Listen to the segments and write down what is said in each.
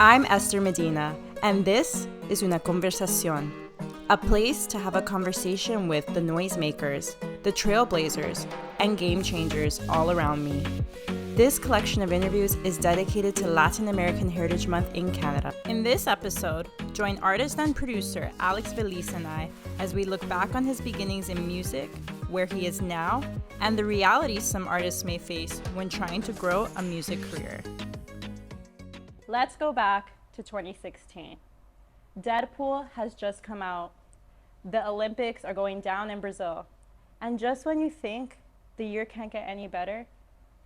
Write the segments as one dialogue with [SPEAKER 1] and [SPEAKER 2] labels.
[SPEAKER 1] I'm Esther Medina, and this is Una Conversación, a place to have a conversation with the noisemakers, the trailblazers, and game changers all around me. This collection of interviews is dedicated to Latin American Heritage Month in Canada. In this episode, join artist and producer Alx Veliz and I as we look back on his beginnings in music, where he is now, and the realities some artists may face when trying to grow a music career. Let's go back to 2016. Deadpool has just come out. The Olympics are going down in Brazil. And just when you think the year can't get any better,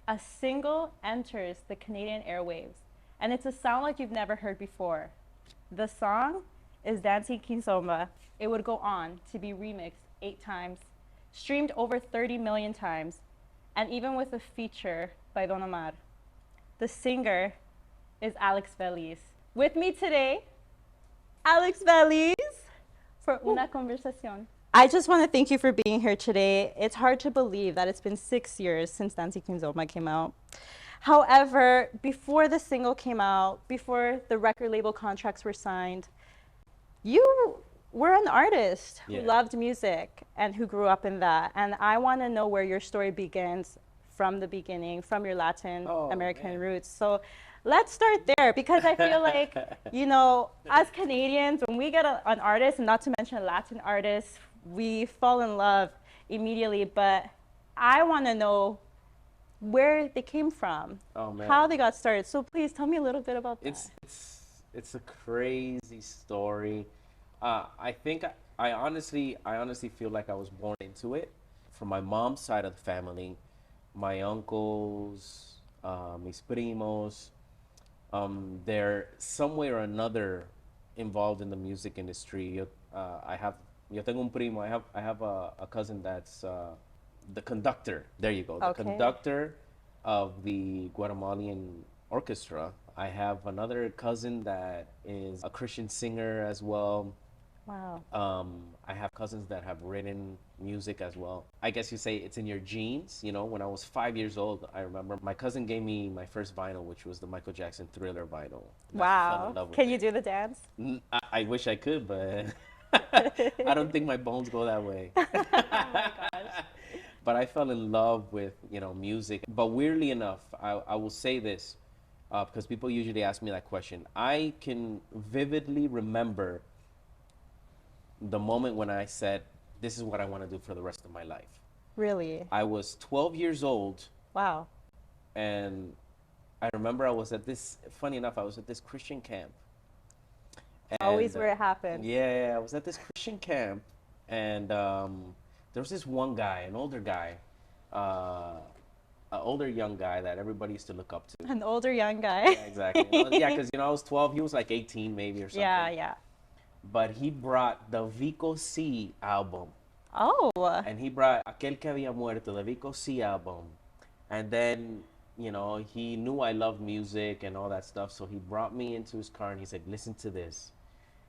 [SPEAKER 1] a single enters the Canadian airwaves, and it's a sound like you've never heard before. The song is Dancing Kizomba. It would go on to be remixed 8 times, streamed over 30 million times, and even with a feature by Don Omar. The singer is Alx Veliz. With me today, Alx Veliz for Una Conversación. I just want to thank you for being here today. It's hard to believe that it's been 6 years since Dancing Kizomba came out. However, before the single came out, before the record label contracts were signed, you were an artist who loved music and who grew up in that. And I want to know where your story begins from the beginning, from your Latin American roots. So let's start there, because I feel like, you know, as Canadians, when we get an artist, and not to mention a Latin artist, we fall in love immediately. But I want to know where they came from, how they got started. So please tell me a little bit about that.
[SPEAKER 2] It's a crazy story. I think I honestly feel like I was born into it. From my mom's side of the family, my uncles, mis primos, they're some way or another involved in the music industry. Yo tengo un primo. I have a cousin that's the conductor. There you go. The conductor of the Guatemalan orchestra. I have another cousin that is a Christian singer as well.
[SPEAKER 1] Wow.
[SPEAKER 2] I have cousins that have written music as well. I guess you say it's in your genes. You know, when I was 5 years old, I remember my cousin gave me my first vinyl, which was the Michael Jackson Thriller vinyl.
[SPEAKER 1] Wow. Can you do the dance?
[SPEAKER 2] I wish I could, but I don't think my bones go that way.
[SPEAKER 1] Oh my gosh.
[SPEAKER 2] But I fell in love with, music. But weirdly enough, I will say this, because people usually ask me that question. I can vividly remember the moment when I said, this is what I want to do for the rest of my life.
[SPEAKER 1] Really?
[SPEAKER 2] I was 12 years old.
[SPEAKER 1] Wow.
[SPEAKER 2] And I remember I was at this Christian camp. And,
[SPEAKER 1] always where it happened.
[SPEAKER 2] Yeah, I was at this Christian camp, and there was this one guy, an older guy, an older young guy that everybody used to look up to.
[SPEAKER 1] An older young guy.
[SPEAKER 2] Yeah, exactly. Yeah, because I was 12, he was like 18 maybe or something.
[SPEAKER 1] Yeah.
[SPEAKER 2] But he brought the Vico C album.
[SPEAKER 1] Oh.
[SPEAKER 2] And he brought Aquel que había muerto, the Vico C album. And then, he knew I loved music and all that stuff, so he brought me into his car and he said, listen to this.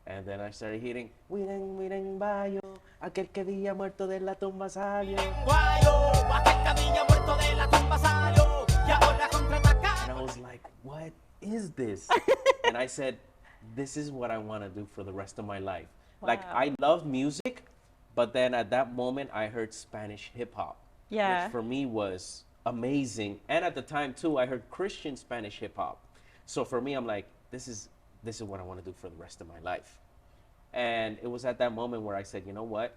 [SPEAKER 2] And then I started hearing, miren, bayo, aquel que había muerto de la tumba salió. And I was like, what is this? And I said, this is what I want to do for the rest of my life.
[SPEAKER 1] Wow.
[SPEAKER 2] Like, I love music, but then at that moment, I heard Spanish hip-hop, which for me was amazing. And at the time, too, I heard Christian Spanish hip-hop. So for me, I'm like, this is what I want to do for the rest of my life. And it was at that moment where I said, you know what?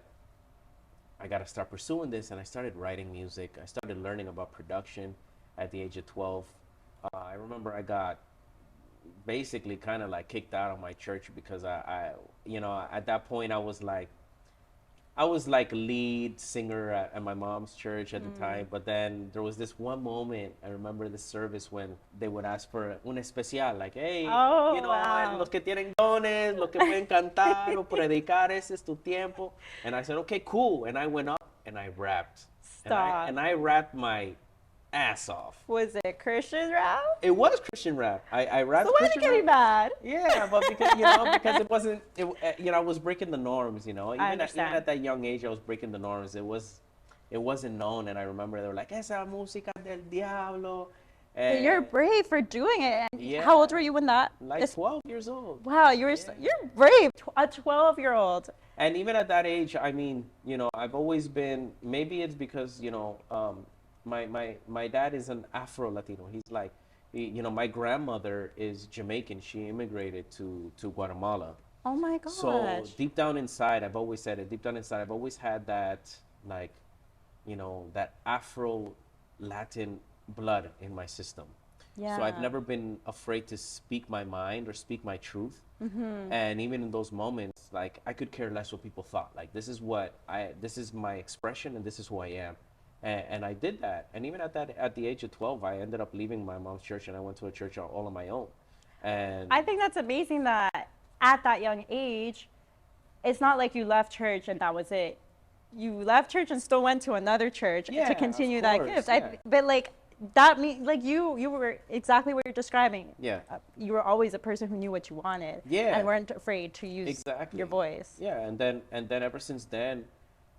[SPEAKER 2] I got to start pursuing this. And I started writing music. I started learning about production at the age of 12. I remember I got basically kind of like kicked out of my church because I at that point I was like lead singer at my mom's church at the time. But then there was this one moment, I remember the service when they would ask for un especial, like, hey,
[SPEAKER 1] wow.
[SPEAKER 2] Los que tienen dones, los que pueden cantar o predicar, ese es tu tiempo. And I said, okay, cool. And I went up and I rapped.
[SPEAKER 1] Stop.
[SPEAKER 2] And I rapped my ass off.
[SPEAKER 1] Was it Christian rap?
[SPEAKER 2] It was Christian rap. I rapped.
[SPEAKER 1] So why did it get me mad?
[SPEAKER 2] Yeah, but because it wasn't. I was breaking the norms. Even at that young age, I was breaking the norms. It wasn't known, and I remember they were like, "Esa música del diablo," And
[SPEAKER 1] You're brave for doing it. And
[SPEAKER 2] yeah,
[SPEAKER 1] how old were you when that?
[SPEAKER 2] like 12 years old.
[SPEAKER 1] Wow, you're brave. A 12-year-old.
[SPEAKER 2] And even at that age, I mean, I've always been, maybe it's because, my dad is an Afro Latino. He's like, my grandmother is Jamaican. She immigrated to Guatemala.
[SPEAKER 1] Oh my gosh.
[SPEAKER 2] So deep down inside, I've always said it, deep down inside, I've always had that, like, that Afro Latin blood in my system.
[SPEAKER 1] Yeah.
[SPEAKER 2] So I've never been afraid to speak my mind or speak my truth. And even in those moments, like, I could care less what people thought. Like, this is my expression, and this is who I am. And I did that. And even at the age of 12, I ended up leaving my mom's church, and I went to a church all on my own. And
[SPEAKER 1] I think that's amazing that at that young age, it's not like you left church and that was it. You left church and still went to another church to continue that gift.
[SPEAKER 2] Yeah.
[SPEAKER 1] But like, that means, like, you were exactly what you're describing.
[SPEAKER 2] Yeah.
[SPEAKER 1] You were always a person who knew what you wanted.
[SPEAKER 2] Yeah.
[SPEAKER 1] And weren't afraid to use your voice.
[SPEAKER 2] Yeah, and then ever since then,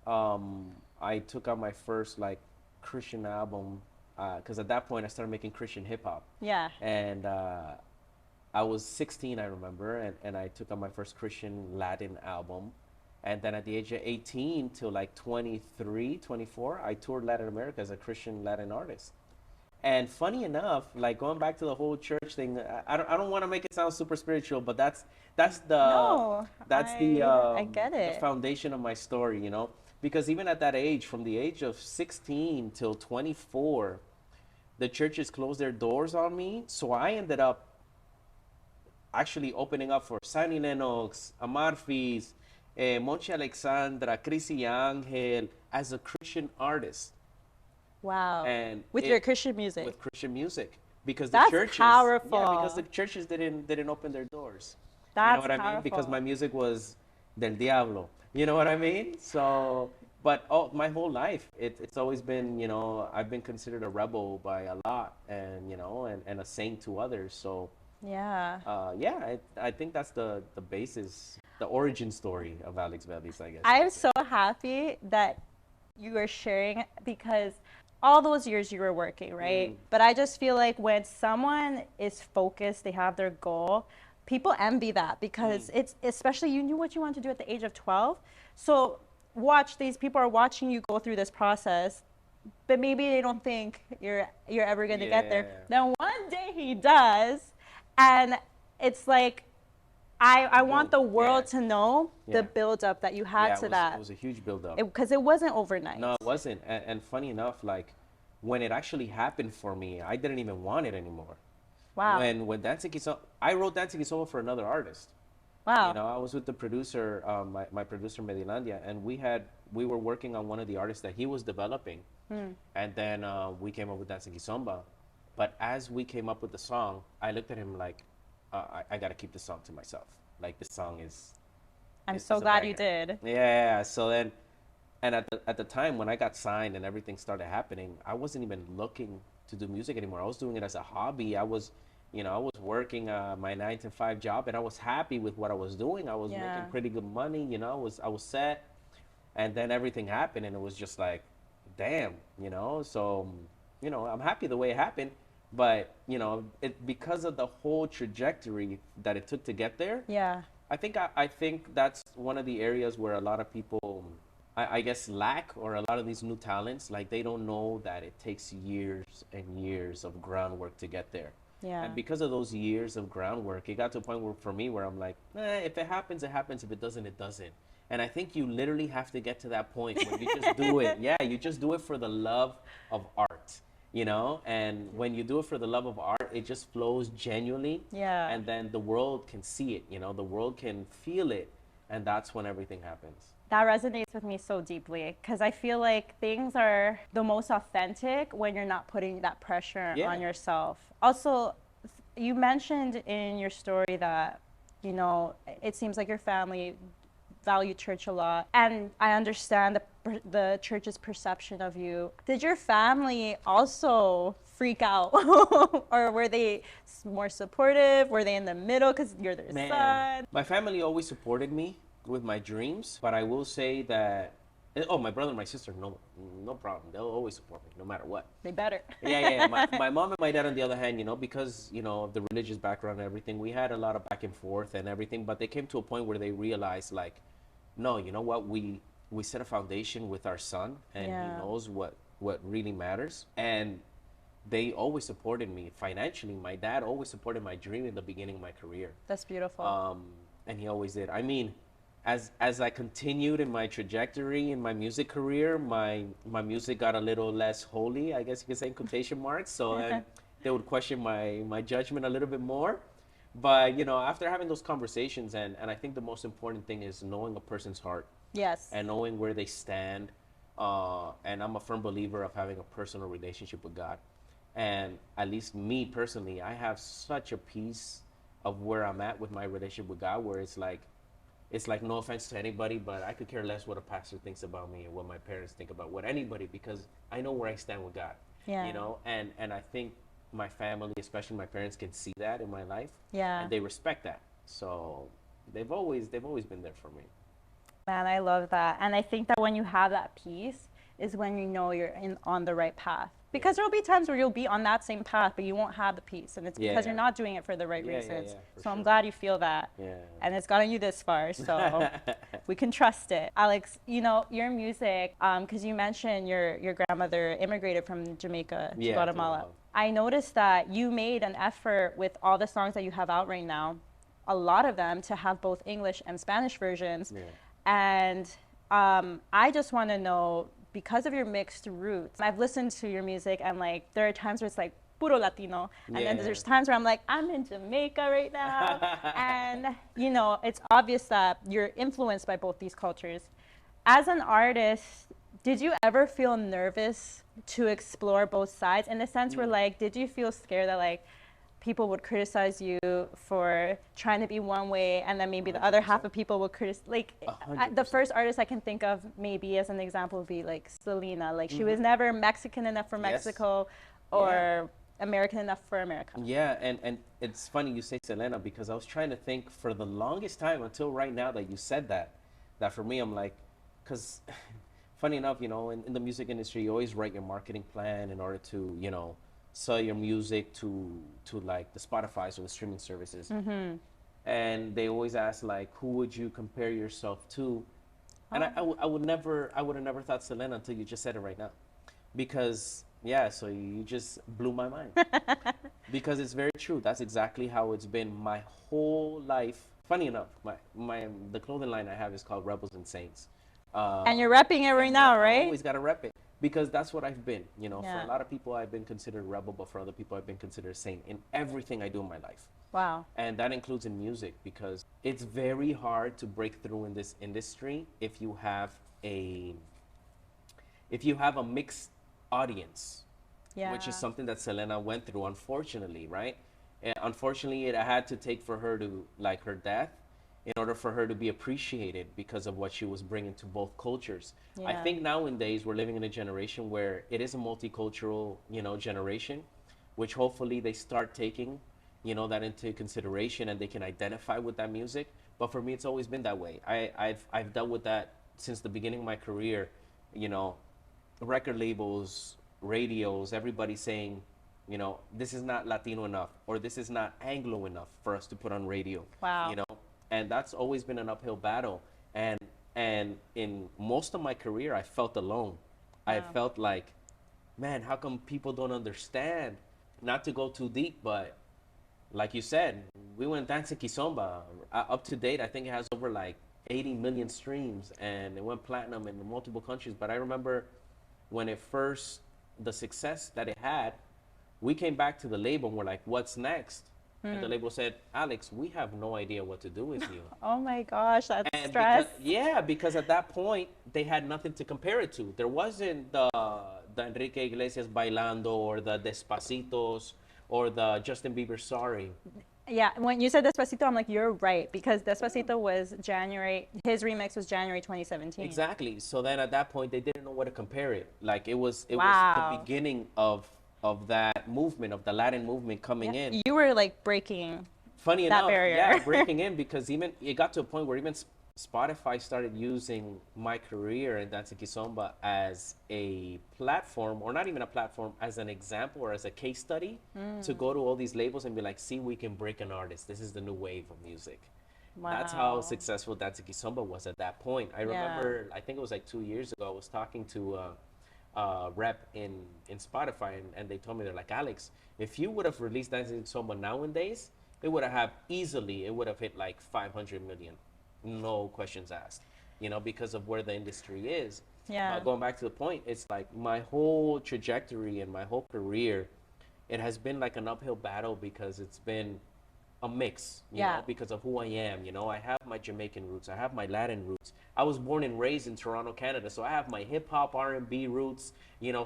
[SPEAKER 2] I took out my first, like, Christian album, because at that point I started making Christian hip hop.
[SPEAKER 1] Yeah.
[SPEAKER 2] And I was 16, I remember, and I took out my first Christian Latin album. And then at the age of 18 till like 23, 24, I toured Latin America as a Christian Latin artist. And funny enough, like, going back to the whole church thing, I don't want to make it sound super spiritual, but I
[SPEAKER 1] get it.
[SPEAKER 2] the foundation of my story, because even at that age, from the age of 16 till 24, the churches closed their doors on me. So I ended up actually opening up for Sunny Lennox, Amarfis, Monchi Alexandra, Chrissy Angel, as a Christian artist.
[SPEAKER 1] Wow.
[SPEAKER 2] And
[SPEAKER 1] with your Christian music.
[SPEAKER 2] With Christian music, because
[SPEAKER 1] That's
[SPEAKER 2] the churches,
[SPEAKER 1] powerful.
[SPEAKER 2] Yeah, because the churches didn't open their doors.
[SPEAKER 1] That's
[SPEAKER 2] you know what I mean?
[SPEAKER 1] powerful.
[SPEAKER 2] Because my music was del diablo. You know what I mean? So, but my whole life, it's always been, I've been considered a rebel by a lot, and and a saint to others. So
[SPEAKER 1] yeah.
[SPEAKER 2] I think that's the basis, the origin story of Alx Veliz, I guess.
[SPEAKER 1] I'm so happy that you are sharing, because all those years you were working, right? But I just feel like when someone is focused, they have their goal, people envy that, because it's, especially, you knew what you wanted to do at the age of 12. So these people are watching you go through this process, but maybe they don't think you're ever going to get there. Then one day he does, and it's like, I want the world to know the build-up that you had to that.
[SPEAKER 2] It was a huge build-up.
[SPEAKER 1] Because it wasn't overnight.
[SPEAKER 2] No, it wasn't. And funny enough, like, when it actually happened for me, I didn't even want it anymore.
[SPEAKER 1] Wow.
[SPEAKER 2] When Dancing Kizomba, I wrote Dancing Kizomba for another artist.
[SPEAKER 1] Wow.
[SPEAKER 2] I was with the producer, my producer Medilandia, and we were working on one of the artists that he was developing. And then we came up with Dancing Kizomba. But as we came up with the song, I looked at him like, I got to keep this song to myself. Like, this song is...
[SPEAKER 1] I'm so glad you did.
[SPEAKER 2] Yeah. So then, and at the time when I got signed and everything started happening, I wasn't even looking to do music anymore. I was doing it as a hobby. I was working my 9-to-5 job, and I was happy with what I was doing. I was making pretty good money. I was set. And then everything happened, and it was just like, damn, So, I'm happy the way it happened. But, because of the whole trajectory that it took to get there, I think that's one of the areas where a lot of people, I guess, lack, or a lot of these new talents, like, they don't know that it takes years and years of groundwork to get there.
[SPEAKER 1] Yeah.
[SPEAKER 2] And because of those years of groundwork, it got to a point where, for me, where I'm like, if it happens, it happens. If it doesn't, it doesn't. And I think you literally have to get to that point where you just do it. Yeah, you just do it for the love of art. And when you do it for the love of art, it just flows genuinely.
[SPEAKER 1] Yeah.
[SPEAKER 2] And then the world can see it, the world can feel it. And that's when everything happens.
[SPEAKER 1] That resonates with me so deeply, because I feel like things are the most authentic when you're not putting that pressure on yourself. Also, you mentioned in your story that, it seems like your family value church a lot, and I understand the church's perception of you. Did your family also freak out, or were they more supportive? Were they in the middle because you're their son?
[SPEAKER 2] My family always supported me with my dreams, but I will say that Oh, my brother and my sister, no problem. They'll always support me, no matter what.
[SPEAKER 1] They better.
[SPEAKER 2] Yeah. My mom and my dad, on the other hand, because, of the religious background and everything, we had a lot of back and forth and everything, but they came to a point where they realized, like, no, you know what? We set a foundation with our son, and he knows what really matters. And they always supported me financially. My dad always supported my dream in the beginning of my career.
[SPEAKER 1] That's beautiful.
[SPEAKER 2] And he always did. I mean, as I continued in my trajectory in my music career, my music got a little less holy, I guess you could say, in quotation marks. So they would question my judgment a little bit more. But after having those conversations, and I think the most important thing is knowing a person's heart.
[SPEAKER 1] Yes.
[SPEAKER 2] And knowing where they stand. And I'm a firm believer of having a personal relationship with God. And at least me personally, I have such a peace of where I'm at with my relationship with God, where it's like no offense to anybody, but I could care less what a pastor thinks about me or what my parents think about what anybody, because I know where I stand with God.
[SPEAKER 1] Yeah.
[SPEAKER 2] And I think my family, especially my parents, can see that in my life.
[SPEAKER 1] Yeah.
[SPEAKER 2] And they respect that. So they've always been there for me.
[SPEAKER 1] Man, I love that. And I think that when you have that peace is when you know you're on the right path. Because there will be times where you'll be on that same path, but you won't have the peace. And it's because you're not doing it for the right reasons. So I'm glad you feel that.
[SPEAKER 2] Yeah.
[SPEAKER 1] And it's gotten you this far, so we can trust it. Alx, your music, because you mentioned your grandmother immigrated from Jamaica to Guatemala. I noticed that you made an effort with all the songs that you have out right now, a lot of them, to have both English and Spanish versions. Yeah. And I just want to know, because of your mixed roots, I've listened to your music, and like there are times where it's like puro Latino, and then there's times where I'm like, I'm in Jamaica right now. And it's obvious that you're influenced by both these cultures. As an artist, did you ever feel nervous to explore both sides, in the sense where, like, did you feel scared that like people would criticize you for trying to be one way, and then maybe 100%. The other half of people would criticize? Like, the first artist I can think of maybe as an example would be like Selena. Like, she was never Mexican enough for Mexico, or American enough for America.
[SPEAKER 2] Yeah, and it's funny you say Selena, because I was trying to think for the longest time until right now that you said that for me, I'm like, because funny enough, in the music industry, you always write your marketing plan in order to, sell your music to like the Spotify's or the streaming services. And they always ask, like, who would you compare yourself to? And I would have never thought Selena until you just said it right now, because so you just blew my mind. Because it's very true. That's exactly how it's been my whole life. Funny enough, the clothing line I have is called Rebels and Saints.
[SPEAKER 1] And you're repping it right now, right?
[SPEAKER 2] I always got to rep it, because that's what I've been. For a lot of people, I've been considered rebel, but for other people, I've been considered saint in everything I do in my life.
[SPEAKER 1] Wow.
[SPEAKER 2] And that includes in music, because it's very hard to break through in this industry if you have a mixed audience, which is something that Selena went through, unfortunately, right? And unfortunately, it had to take for her to, like, her death, in order for her to be appreciated because of what she was bringing to both cultures. Yeah. I think nowadays we're living in a generation where it is a multicultural, generation, which hopefully they start taking, that into consideration, and they can identify with that music. But for me, it's always been that way. I've dealt with that since the beginning of my career. Record labels, radios, everybody saying, this is not Latino enough, or this is not Anglo enough for us to put on radio.
[SPEAKER 1] Wow.
[SPEAKER 2] And that's always been an uphill battle. And in most of my career, I felt alone. Wow. I felt like, man, how come people don't understand? Not to go too deep, but like you said, we went Dancing Kizomba. Up to date, I think it has over like 80 million streams, and it went platinum in multiple countries. But I remember when the success that it had, we came back to the label and we're like, what's next? And the label said, Alx, we have no idea what to do with you.
[SPEAKER 1] Oh my gosh, that's stress.
[SPEAKER 2] Because at that point, they had nothing to compare it to. There wasn't the Enrique Iglesias Bailando, or the Despacitos, or the Justin Bieber Sorry.
[SPEAKER 1] Yeah, when you said Despacito, I'm like, you're right, because Despacito was his remix was January 2017.
[SPEAKER 2] Exactly. So then at that point, they didn't know what to compare it. Like, it was the beginning of that movement, of the Latin movement coming in.
[SPEAKER 1] You were like breaking
[SPEAKER 2] Funny
[SPEAKER 1] that
[SPEAKER 2] enough,
[SPEAKER 1] barrier.
[SPEAKER 2] breaking in, because even it got to a point where even Spotify started using my career in Dancing Kizomba as a platform, or not even a platform, as an example or as a case study to go to all these labels and be like, see, we can break an artist. This is the new wave of music. That's how
[SPEAKER 1] Wow.
[SPEAKER 2] successful Dancing Kizomba was at that point. I remember, I think it was like 2 years ago, I was talking to a rep in Spotify, and they told me, they're like, Alex, if you would have released Dancing Kizomba nowadays, it would have hit like 500 million, no questions asked, because of where the industry is.
[SPEAKER 1] Yeah.
[SPEAKER 2] Going back to the point, it's like my whole trajectory and my whole career, it has been like an uphill battle because it's been a mix, because of who I am. I have my Jamaican roots, I have my Latin roots. I was born and raised in Toronto, Canada, so I have my hip hop, R&B roots.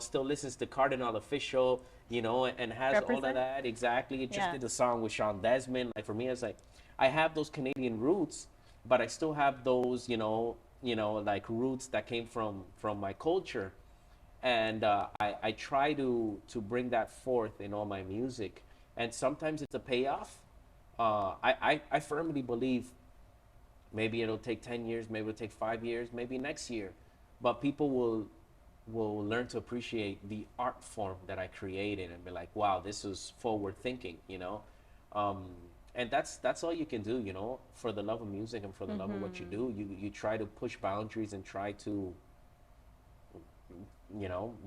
[SPEAKER 2] Still listens to Cardinal Official, and has all of
[SPEAKER 1] Represent.
[SPEAKER 2] that. Exactly. It just
[SPEAKER 1] Yeah.
[SPEAKER 2] did the song with Sean Desmond. Like for me, it's like I have those Canadian roots, but I still have those, like roots that came from my culture, and I try to bring that forth in all my music, and sometimes it's a payoff. I firmly believe maybe it'll take 10 years, maybe it'll take 5 years, maybe next year, but people will learn to appreciate the art form that I created and be like, wow, this was forward thinking. Um, and that's all you can do, for the love of music and for the love of what you do. You try to push boundaries and try to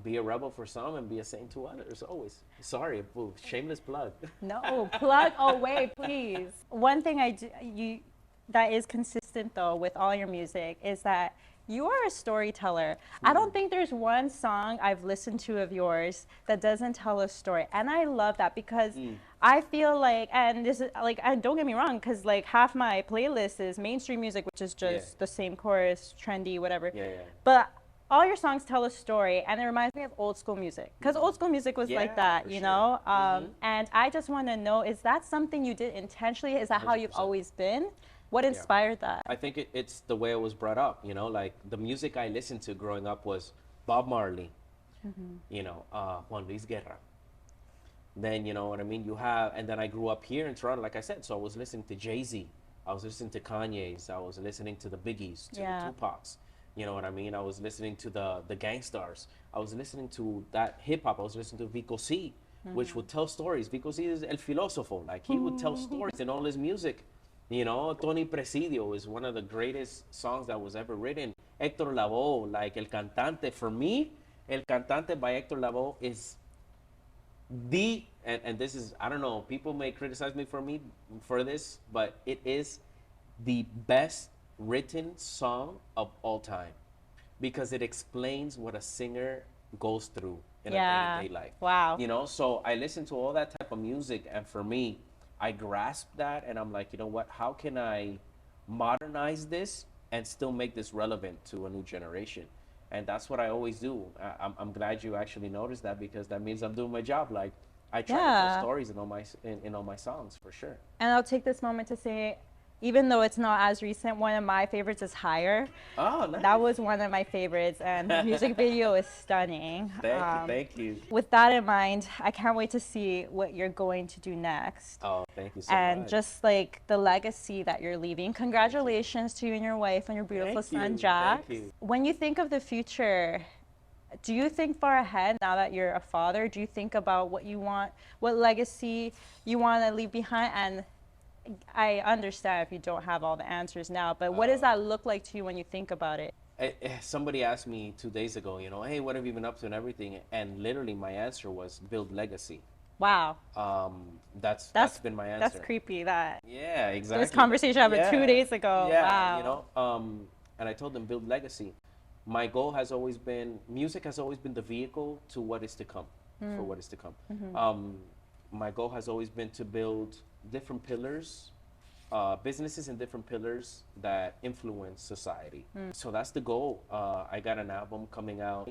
[SPEAKER 2] be a rebel for some and be a saint to others always. Sorry, shameless plug.
[SPEAKER 1] No, plug away, please. One thing that is consistent though with all your music is that you are a storyteller. I don't think there's one song I've listened to of yours that doesn't tell a story. And I love that because I feel like, and this is like, and don't get me wrong, because like half my playlist is mainstream music, which is just the same chorus, trendy, whatever.
[SPEAKER 2] Yeah.
[SPEAKER 1] But all your songs tell a story, and it reminds me of old school music, because old school music was like that,
[SPEAKER 2] for
[SPEAKER 1] you
[SPEAKER 2] sure.
[SPEAKER 1] know? And I just want to know, is that something you did intentionally? Is that how you've
[SPEAKER 2] 100%.
[SPEAKER 1] always been? What inspired that?
[SPEAKER 2] I think it's the way I was brought up. Like the music I listened to growing up was Bob Marley, Juan Luis Guerra. Then you know what I mean. And then I grew up here in Toronto, like I said. So I was listening to Jay-Z, I was listening to Kanye's, I was listening to the Biggies, to the Tupacs. You know what I mean? I was listening to the Gangstars. I was listening to that hip hop. I was listening to Vico C, which would tell stories. Vico C is el filósofo. Like he would tell stories in all his music. Tony Presidio is one of the greatest songs that was ever written. Héctor Lavoe, like El Cantante. For me, El Cantante by Héctor Lavoe is and this is, I don't know, people may criticize me for this, but it is the best written song of all time because it explains what a singer goes through in a day-to-day life.
[SPEAKER 1] Wow.
[SPEAKER 2] So I listen to all that type of music, and for me, I grasp that, and I'm like, you know what? How can I modernize this and still make this relevant to a new generation? And that's what I always do. I'm glad you actually noticed that, because that means I'm doing my job. Like I try to tell stories in all my songs, for sure.
[SPEAKER 1] And I'll take this moment to say, even though it's not as recent, one of my favorites is Higher.
[SPEAKER 2] Oh, nice.
[SPEAKER 1] That was one of my favorites, and the music video is stunning.
[SPEAKER 2] Thank you.
[SPEAKER 1] With that in mind, I can't wait to see what you're going to do next.
[SPEAKER 2] Oh, thank you so
[SPEAKER 1] and
[SPEAKER 2] much.
[SPEAKER 1] just like the legacy that you're leaving. Congratulations to you and your wife and your beautiful son, Jack.
[SPEAKER 2] Thank you.
[SPEAKER 1] When you think of the future, do you think far ahead now that you're a father? Do you think about what you want, what legacy you want to leave behind? And I understand if you don't have all the answers now, but what does that look like to you when you think about it?
[SPEAKER 2] Somebody asked me 2 days ago, hey, what have you been up to and everything? And literally my answer was build legacy.
[SPEAKER 1] Wow.
[SPEAKER 2] That's been my answer.
[SPEAKER 1] That's creepy.
[SPEAKER 2] Yeah, exactly.
[SPEAKER 1] This conversation happened 2 days ago.
[SPEAKER 2] Yeah,
[SPEAKER 1] wow.
[SPEAKER 2] And I told them build legacy. My goal has always been, music has always been the vehicle to what is to come, for what is to come. My goal has always been to build different pillars, businesses and different pillars that influence society. So that's the goal. I got an album coming out.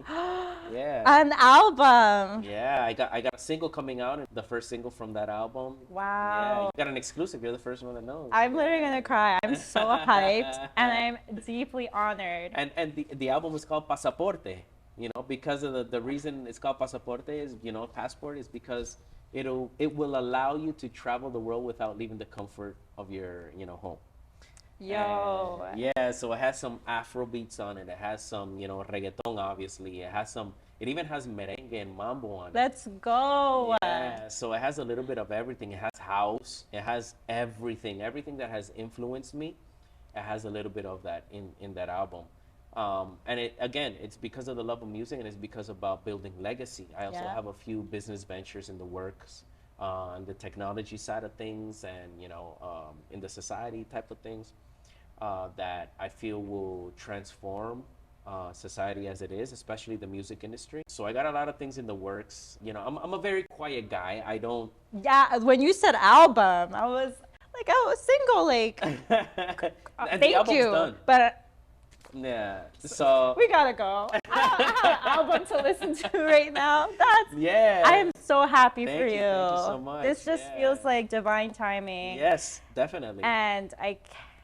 [SPEAKER 2] Yeah.
[SPEAKER 1] An album.
[SPEAKER 2] Yeah, I got a single coming out, the first single from that album.
[SPEAKER 1] Wow.
[SPEAKER 2] Yeah, you got an exclusive. You're the first one that knows.
[SPEAKER 1] I'm literally gonna cry. I'm so hyped, and I'm deeply honored.
[SPEAKER 2] And the album is called Pasaporte. Because of the reason it's called Pasaporte is, passport, is because it will allow you to travel the world without leaving the comfort of your home.
[SPEAKER 1] Yo.
[SPEAKER 2] And yeah, so it has some Afro beats on it. It has some, reggaeton, obviously. It even has merengue and mambo on it.
[SPEAKER 1] Let's go.
[SPEAKER 2] Yeah, so it has a little bit of everything. It has house. It has everything. Everything that has influenced me, it has a little bit of that in that album. And it's because of the love of music, and it's because about building legacy. I also have a few business ventures in the works on the technology side of things, and in the society type of things that I feel will transform society as it is, especially the music industry. So I got a lot of things in the works. I'm a very quiet guy. I don't.
[SPEAKER 1] Yeah, when you said album, I was like, oh, single, like.
[SPEAKER 2] And
[SPEAKER 1] thank
[SPEAKER 2] the album's
[SPEAKER 1] you,
[SPEAKER 2] done.
[SPEAKER 1] but.
[SPEAKER 2] Yeah, so
[SPEAKER 1] we gotta go. I don't have an album to listen to right now.
[SPEAKER 2] yeah.
[SPEAKER 1] I am so happy for you.
[SPEAKER 2] Thank you so much.
[SPEAKER 1] This just feels like divine timing.
[SPEAKER 2] Yes, definitely.
[SPEAKER 1] And I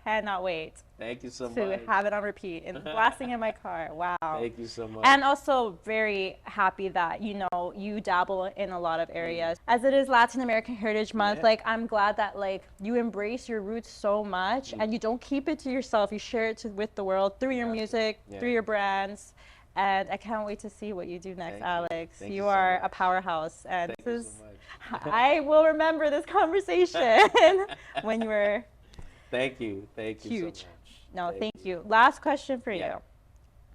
[SPEAKER 1] cannot wait.
[SPEAKER 2] Thank you so much.
[SPEAKER 1] To have it on repeat and blasting in my car. Wow.
[SPEAKER 2] Thank you so much.
[SPEAKER 1] And also very happy that, you dabble in a lot of areas. As it is Latin American Heritage Month, I'm glad that you embrace your roots so much and you don't keep it to yourself. You share it with the world through your music, through your brands. And I can't wait to see what you do next, Alex.
[SPEAKER 2] Thank
[SPEAKER 1] you
[SPEAKER 2] so
[SPEAKER 1] are
[SPEAKER 2] much.
[SPEAKER 1] a powerhouse. And
[SPEAKER 2] Thank you so much.
[SPEAKER 1] I will remember this conversation when you were
[SPEAKER 2] Thank you. Thank you
[SPEAKER 1] huge.
[SPEAKER 2] so much.
[SPEAKER 1] No, thank you. Last question for you.
[SPEAKER 2] Yeah.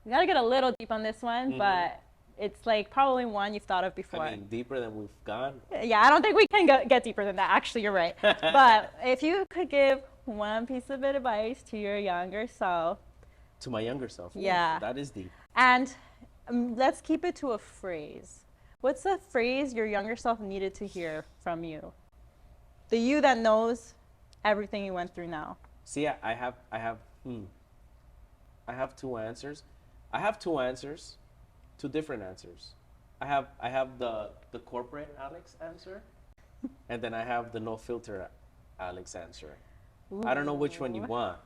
[SPEAKER 1] We gotta get a little deep on this one, but it's probably one you've thought of before.
[SPEAKER 2] I mean, deeper than we've gone.
[SPEAKER 1] Yeah, I don't think we can get deeper than that. Actually, you're right. But if you could give one piece of advice to your younger self.
[SPEAKER 2] To my younger self.
[SPEAKER 1] Yeah.
[SPEAKER 2] That is deep.
[SPEAKER 1] And let's keep it to a phrase. What's a phrase your younger self needed to hear from you? The you that knows everything you went through now.
[SPEAKER 2] See, I have two answers. I have two different answers. I have the corporate Alex answer, and then I have the no filter Alex answer.
[SPEAKER 1] Ooh.
[SPEAKER 2] I don't know which one you want.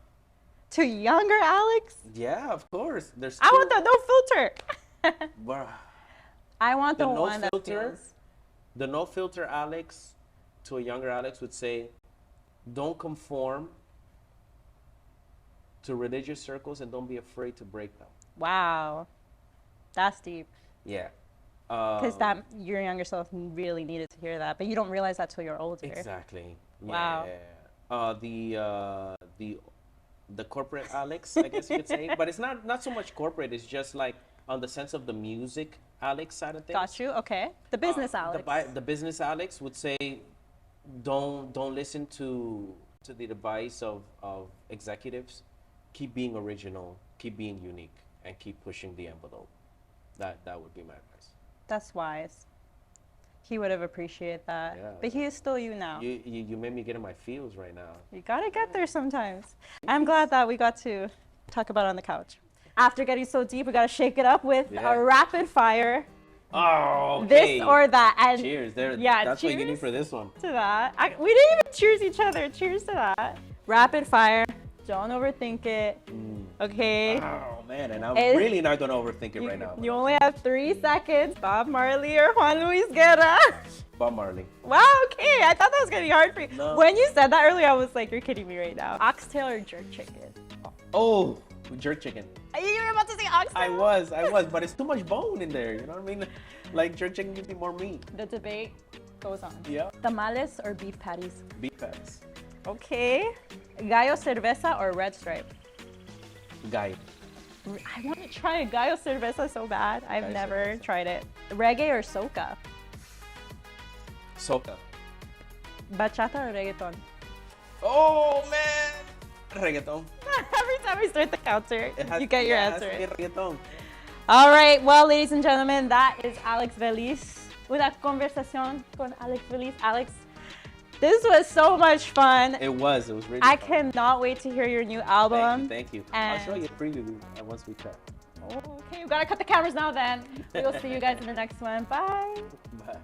[SPEAKER 1] To younger Alex?
[SPEAKER 2] Yeah, of course. There's
[SPEAKER 1] I want the no filter.
[SPEAKER 2] Bruh.
[SPEAKER 1] I want the
[SPEAKER 2] no
[SPEAKER 1] one that
[SPEAKER 2] filter.
[SPEAKER 1] feels.
[SPEAKER 2] The no filter Alex to a younger Alex would say, don't conform to religious circles and don't be afraid to break them.
[SPEAKER 1] Wow. That's deep.
[SPEAKER 2] Yeah.
[SPEAKER 1] Because your younger self really needed to hear that, but you don't realize that till you're older.
[SPEAKER 2] Exactly.
[SPEAKER 1] Wow.
[SPEAKER 2] Yeah. The corporate Alex, I guess you could say, but it's not so much corporate. It's just like on the sense of the music Alex side of things.
[SPEAKER 1] Got you. Okay. The business Alex.
[SPEAKER 2] The business Alex would say, don't listen to the advice of executives. Keep being original, keep being unique, and keep pushing the envelope. That would be my advice.
[SPEAKER 1] That's wise. He would have appreciated that.
[SPEAKER 2] Yeah.
[SPEAKER 1] But he is still you now.
[SPEAKER 2] You made me get in my feels right now.
[SPEAKER 1] You gotta get there sometimes. I'm glad that we got to talk about it on the couch. After getting so deep, we gotta shake it up with a rapid fire.
[SPEAKER 2] Oh, okay.
[SPEAKER 1] This or that. And
[SPEAKER 2] cheers. That's
[SPEAKER 1] cheers
[SPEAKER 2] what you need for this one.
[SPEAKER 1] To that. We didn't even cheers each other. Cheers to that. Rapid fire. Don't overthink it. Okay.
[SPEAKER 2] Oh man, and I'm really not gonna overthink it right now.
[SPEAKER 1] You only have 3 seconds. Bob Marley or Juan Luis Guerra?
[SPEAKER 2] Bob Marley.
[SPEAKER 1] Wow, okay. I thought that was gonna be hard for you.
[SPEAKER 2] No.
[SPEAKER 1] When you said that earlier, I was like, you're kidding me right now. Oxtail or jerk chicken?
[SPEAKER 2] Oh, jerk chicken.
[SPEAKER 1] You were about to say oxtail?
[SPEAKER 2] I was, but it's too much bone in there. You know what I mean? Like jerk chicken gives me more meat.
[SPEAKER 1] The debate goes on.
[SPEAKER 2] Yeah.
[SPEAKER 1] Tamales or beef patties?
[SPEAKER 2] Beef patties.
[SPEAKER 1] Okay. Gallo cerveza or red stripe?
[SPEAKER 2] Gallo.
[SPEAKER 1] I want to try a gallo cerveza so bad. I've never tried it. Reggae or soca?
[SPEAKER 2] Soca.
[SPEAKER 1] Bachata or reggaeton?
[SPEAKER 2] Oh man, reggaeton.
[SPEAKER 1] Every time we start the counter, you get your answer.
[SPEAKER 2] Reggaeton.
[SPEAKER 1] All right, well, ladies and gentlemen, that is Alx Veliz. Una Conversación con Alx Veliz. Alex, this was so much fun.
[SPEAKER 2] It was really
[SPEAKER 1] I
[SPEAKER 2] fun.
[SPEAKER 1] cannot wait to hear your new album.
[SPEAKER 2] Thank you.
[SPEAKER 1] And
[SPEAKER 2] I'll show you a preview once we chat.
[SPEAKER 1] Okay, you gotta cut the cameras now then. We'll see you guys in the next one. Bye.
[SPEAKER 2] Bye.